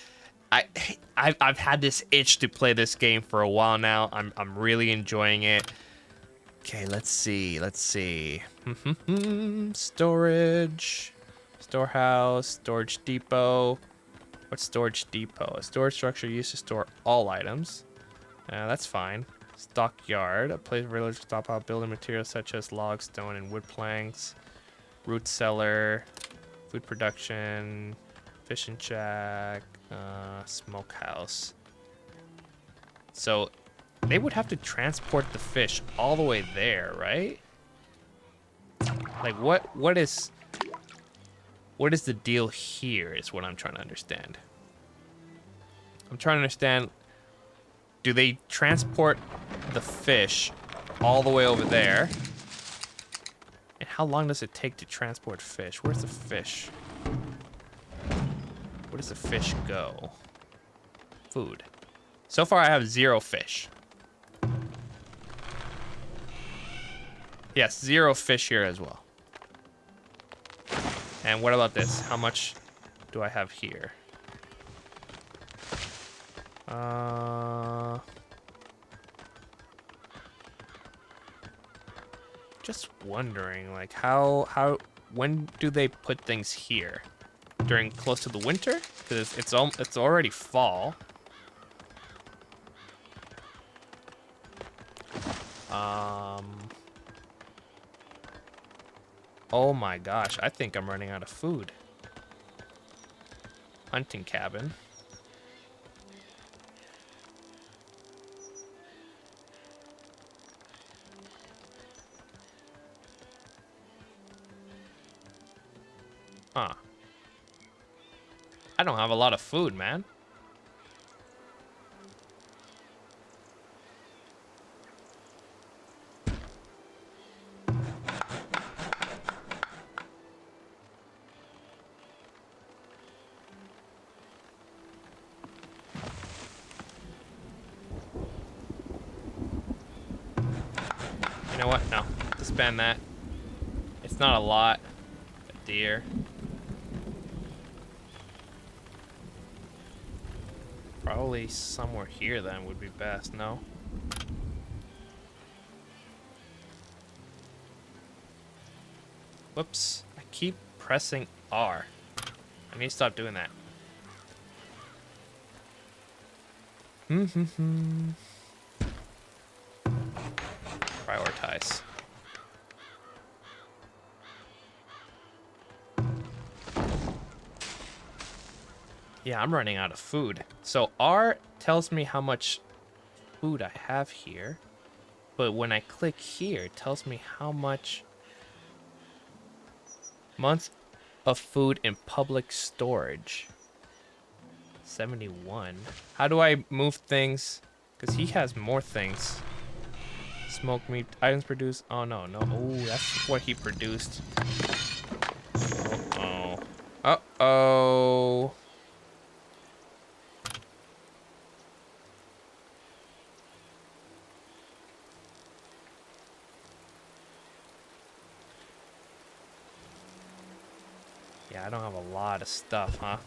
I've had this itch to play this game for a while now. I'm really enjoying it. Okay, let's see. Storage, storehouse, storage depot. What's storage depot? A storage structure used to store all items. That's fine. Stockyard, a place where villagers stop out building materials such as logs, stone, and wood planks. Root cellar, food production, fishing shack, smokehouse. So they would have to transport the fish all the way there, right? Like what is the deal here is what I'm trying to understand. I'm trying to understand, do they transport the fish all the way over there? And how long does it take to transport fish? Where's the fish? Where does the fish go? Food. So far I have 0 fish. Yes, 0 fish here as well. And what about this? How much do I have here? Just wondering, like, when do they put things here? During close to the winter? Because it's already fall. Oh my gosh, I think I'm running out of food. Hunting cabin. Huh. I don't have a lot of food, man. You know what? No. Disband that. It's not a lot. A deer. Probably somewhere here then would be best, no? Whoops. I keep pressing R. I need to stop doing that. Prioritize. Yeah, I'm running out of food. So R tells me how much food I have here. But when I click here, it tells me how much months of food in public storage. 71. How do I move things? Because he has more things. Smoked meat items produced. Oh no, no. Oh, that's what he produced. Uh-oh. Uh-oh. Yeah, I don't have a lot of stuff, huh?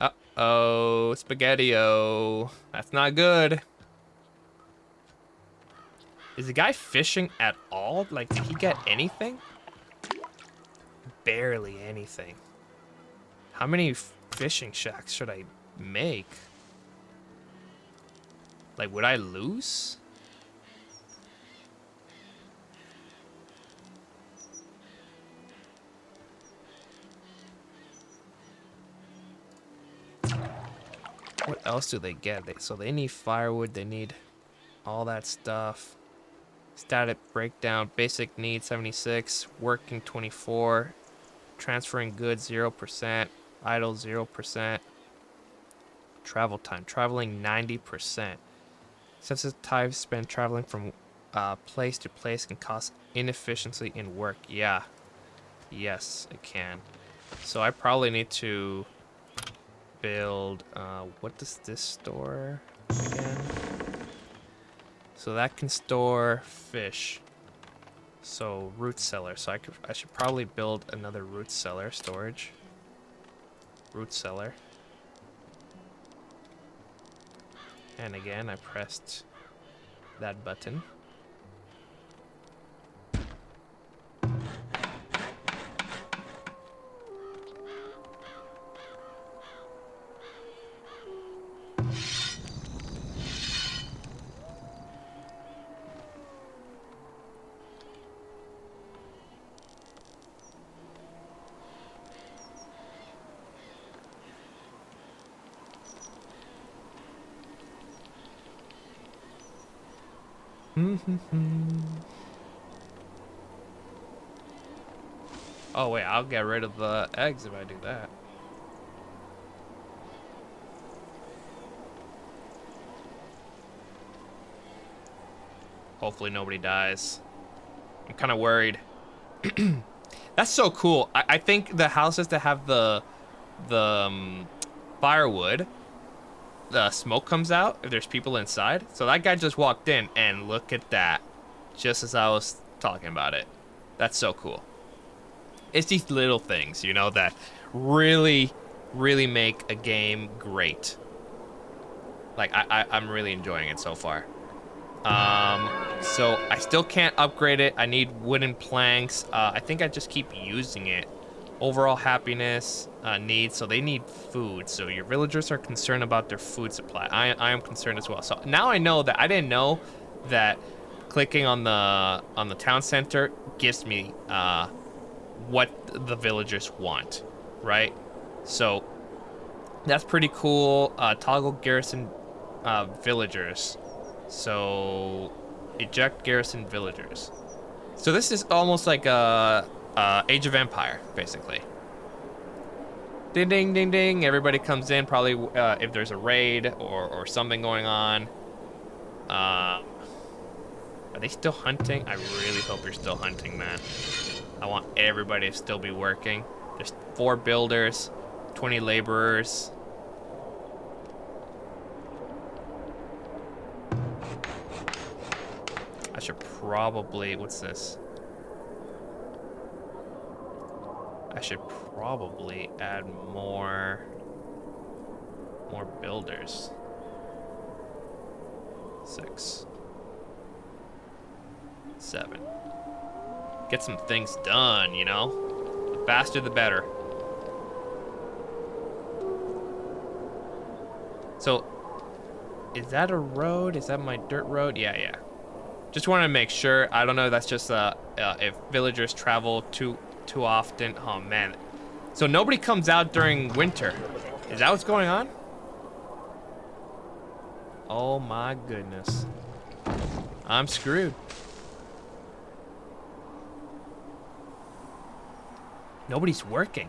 Uh-oh, spaghetti-o. That's not good. Is the guy fishing at all? Like, did he get anything? Barely anything. How many fishing shacks should I make? Like, would I lose? What else do they get? So they need firewood, they need all that stuff. Static breakdown, basic needs 76, working 24, transferring goods 0%, idle 0%, travel time, traveling 90%. Excessive time spent traveling from place to place can cause inefficiency in work. Yeah, yes, it can. So I probably need to build, what does this store again? So that can store fish. So root cellar. So I should probably build another root cellar storage. Root cellar. And again, I pressed that button. Oh wait, I'll get rid of the eggs if I do that. Hopefully nobody dies. I'm kind of worried. That's so cool. I think the houses that have the firewood, the smoke comes out if there's people inside. So that guy just walked in, and look at that. Just as I was talking about it. That's so cool. It's these little things, you know, that really, really make a game great. Like, I'm really enjoying it so far. So I still can't upgrade it. I need wooden planks. I think I just keep using it. Overall happiness, needs, so they need food. So your villagers are concerned about their food supply. I am concerned as well. So now I know that I didn't know that clicking on the town center gives me what the villagers want, right? So that's pretty cool. Toggle garrison villagers. So eject garrison villagers. So this is almost like a Age of Empire, basically. Ding, ding, ding, ding. Everybody comes in, probably if there's a raid or something going on. Are they still hunting? I really hope you're still hunting, man. I want everybody to still be working. There's 4 builders, 20 laborers. I should probably, what's this? I should probably add more builders. 6, 7. Get some things done, you know? The faster the better. So, is that a road? Is that my dirt road? Yeah. Just want to make sure. I don't know. That's just if villagers travel too often. Oh man. So nobody comes out during winter. Is that what's going on? Oh my goodness. I'm screwed. Nobody's working.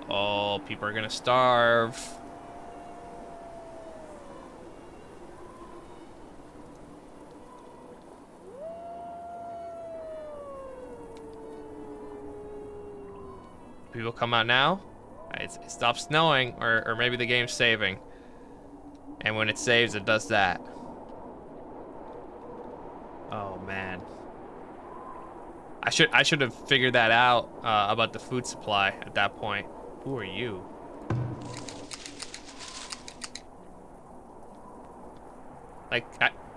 Oh, people are gonna starve. People come out now. It stops snowing, or maybe the game's saving. And when it saves, it does that. Oh man. I should have figured that out about the food supply at that point. Who are you? Like,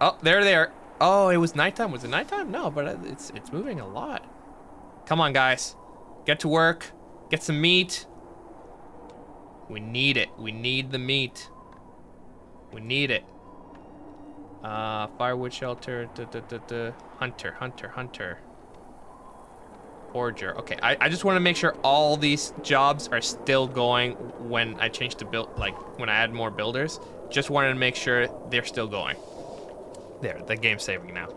oh, there they are. Oh, it was nighttime. Was it nighttime? No, but it's moving a lot. Come on, guys, get to work. Get some meat. We need it. We need the meat. We need it. Firewood shelter. Hunter. Forger. Okay, I just want to make sure all these jobs are still going when I change to build, like when I add more builders. Just wanted to make sure they're still going. There, the game's saving now.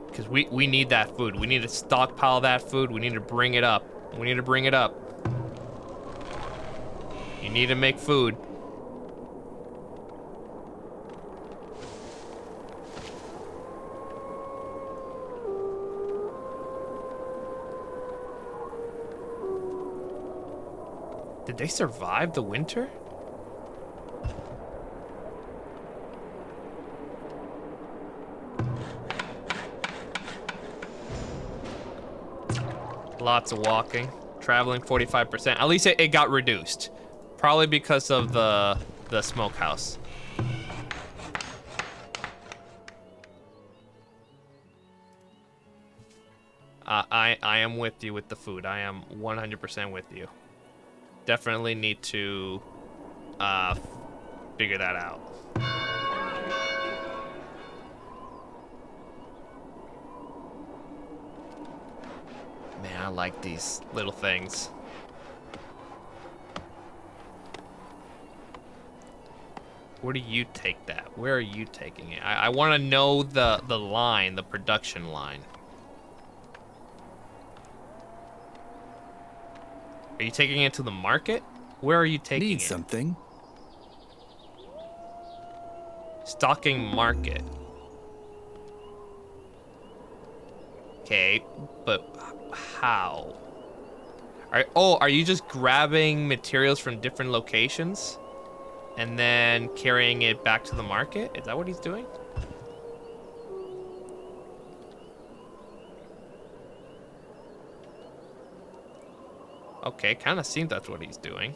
Because we need that food. We need to stockpile that food. We need to bring it up. We need to bring it up. You need to make food. Did they survive the winter? Lots of walking. Traveling 45%. At least it got reduced. Probably because of the smokehouse. I am with you with the food. I am 100% with you. Definitely need to figure that out. Man, I like these little things. Where do you take that? Where are you taking it? I want to know the line, the production line. Are you taking it to the market? Where are you taking it? Need something? Stocking market. Okay, but how? Are you just grabbing materials from different locations and then carrying it back to the market? Is that what he's doing? Okay, kind of seems that's what he's doing.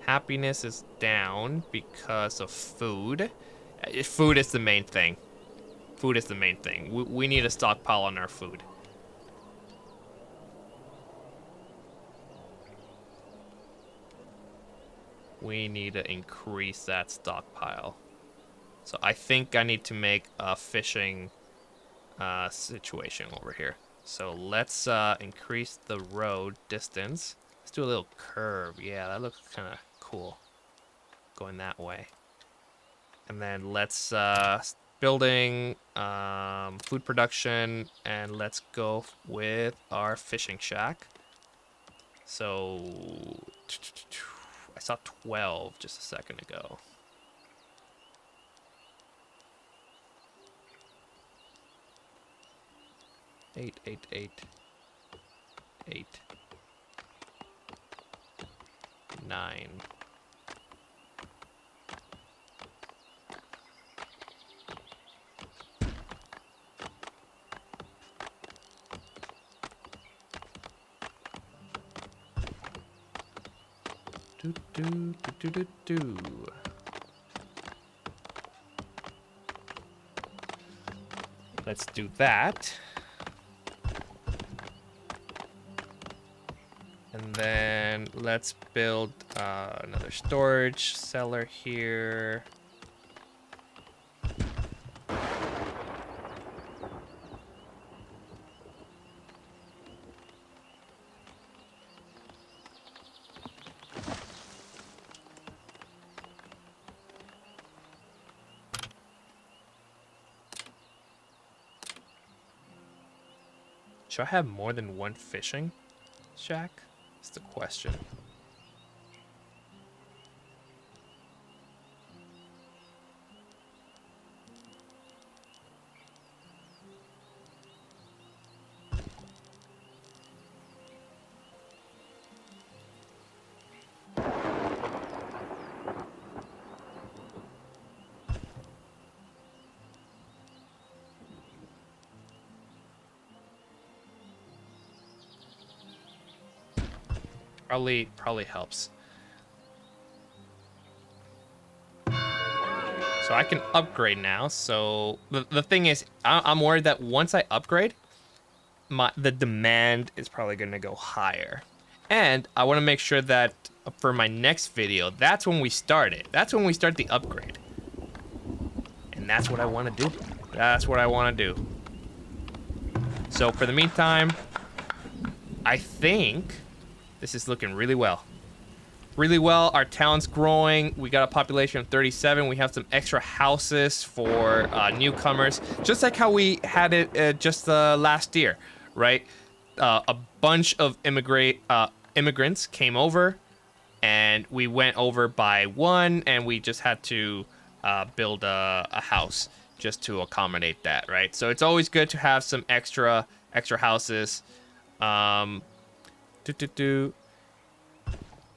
Happiness is down because of food. Food is the main thing. Food is the main thing. We need a stockpile on our food. We need to increase that stockpile. So I think I need to make a fishing situation over here. So let's increase the road distance. Let's do a little curve. Yeah, that looks kind of cool. Going that way. And then let's building food production, and let's go with our fishing shack. So I saw 12 just a second ago. Eight. 9. Do. Let's do that. And then let's build another storage cellar here. Should I have more than one fishing shack? That's the question. Probably helps. So I can upgrade now. So the thing is, I'm worried that once I upgrade, the demand is probably going to go higher. And I want to make sure that for my next video, that's when we start it. That's when we start the upgrade. And that's what I want to do. That's what I want to do. So for the meantime, I think this is looking really well. Really well. Our town's growing. We got a population of 37. We have some extra houses for newcomers, just like how we had it just last year, right? A bunch of immigrants came over, and we went over by one, and we just had to build a house just to accommodate that, right? So it's always good to have some extra houses.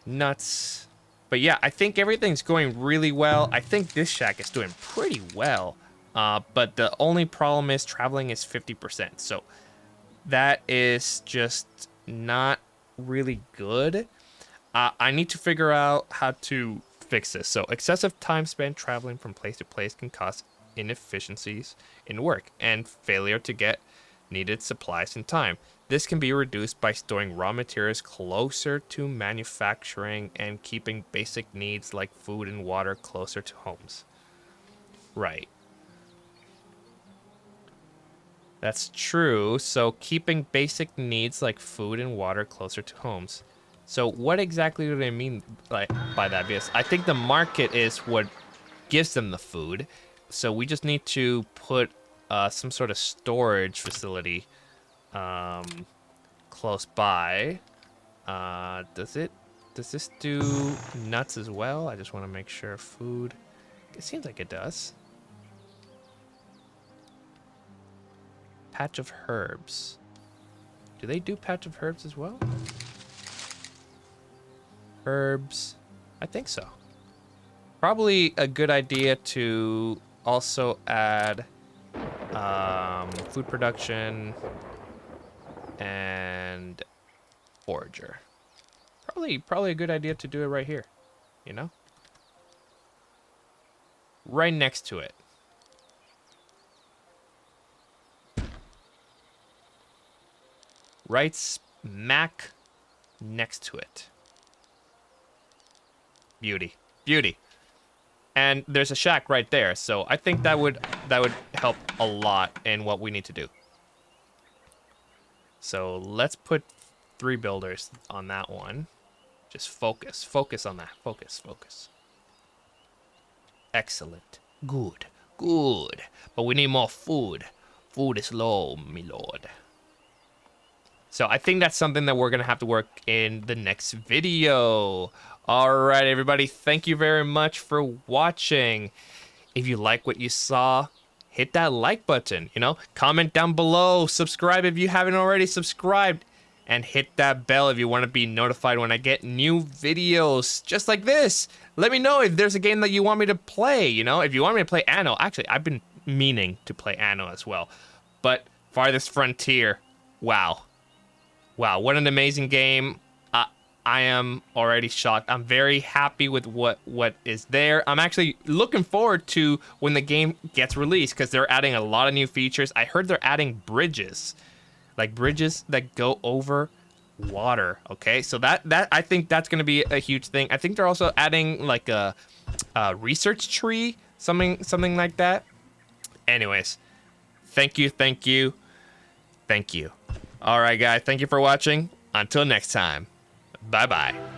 Nuts. But yeah, I think everything's going really well. I think this shack is doing pretty well. But the only problem is traveling is 50%. So that is just not really good. I need to figure out how to fix this. So excessive time spent traveling from place to place can cause inefficiencies in work and failure to get needed supplies in time. This can be reduced by storing raw materials closer to manufacturing and keeping basic needs like food and water closer to homes. Right. That's true. So keeping basic needs like food and water closer to homes. So what exactly do they mean by that? Because I think the market is what gives them the food. So we just need to put some sort of storage facility close by. Does this do nuts as well? I just want to make sure. Food. It seems like it does. Patch of herbs. Do they do patch of herbs as well? Herbs. I think so. Probably a good idea to also add food production and forager. Probably a good idea to do it right here, you know? Right next to it. Right smack next to it. Beauty. Beauty. And there's a shack right there, so I think that would help a lot in what we need to do. So let's put 3 builders on that one. Just focus. Focus on that. Focus. Focus. Excellent. Good. Good. But we need more food. Food is low, my lord. So I think that's something that we're going to have to work in the next video. All right, everybody. Thank you very much for watching. If you like what you saw, hit that like button, you know, comment down below, subscribe if you haven't already subscribed, and hit that bell if you want to be notified when I get new videos just like this. Let me know if there's a game that you want me to play, you know, if you want me to play Anno. Actually, I've been meaning to play Anno as well, but Farthest Frontier, wow. Wow, what an amazing game. I am already shocked. I'm very happy with what is there. I'm actually looking forward to when the game gets released because they're adding a lot of new features. I heard they're adding bridges, like bridges that go over water. Okay, so that I think that's going to be a huge thing. I think they're also adding like a research tree, something like that. Anyways, thank you. All right, guys, thank you for watching. Until next time. Bye-bye.